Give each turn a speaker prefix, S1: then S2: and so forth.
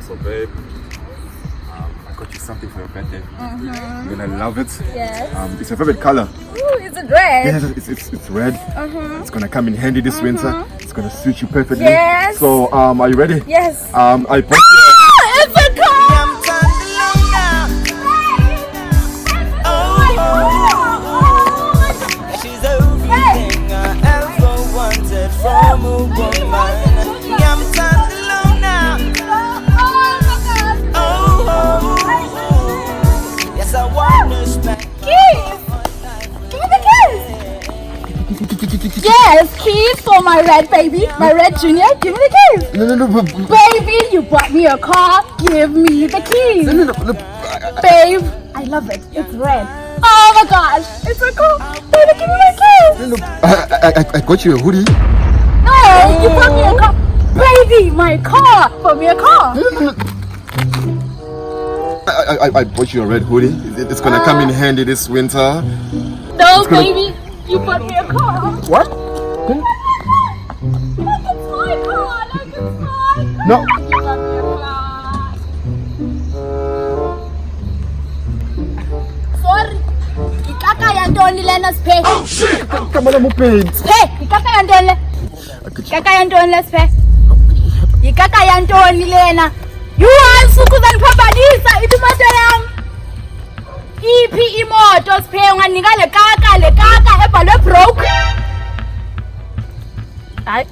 S1: So babe, I got you something for your birthday. You're gonna love it.
S2: Yes.
S1: It's your favorite color.
S2: Ooh, is it red?
S1: Yes, it's red. It's gonna come in handy this winter. It's gonna suit you perfectly.
S2: Yes.
S1: So are you ready?
S2: Yes.
S1: I bought you.
S2: It's a car!
S3: She's everything I ever wanted from a woman. I'm turned alone now. Yes, I want to spend.
S2: Keys! Give me the keys! Yes, keys for my red baby, my red junior. Give me the keys!
S1: No.
S2: Baby, you bought me a car. Give me the keys!
S1: No.
S2: Babe, I love it. It's red. Oh my gosh, it's so cool. Baby, give me my keys!
S1: No. I got you a hoodie.
S2: No, you bought me a car. Baby, my car. Bought me a car.
S1: I bought you a red hoodie. It's gonna come in handy this winter.
S2: No, baby, you bought me a car.
S1: What?
S2: Look, it's my car. Look, it's my car.
S1: No.
S2: You bought me a car. Sorry. Ikaka yantoni lena sphe.
S1: Oh shit! Come on, I'm paid.
S2: Sphe, ikaka yantoni le. Ikaka yantoni le sphe. Ikaka yantoni lena. You want ukuzaniphambanisa imoto yami. Iphi imoto sphe unganika le kaka ebhalwe broke. Hayi.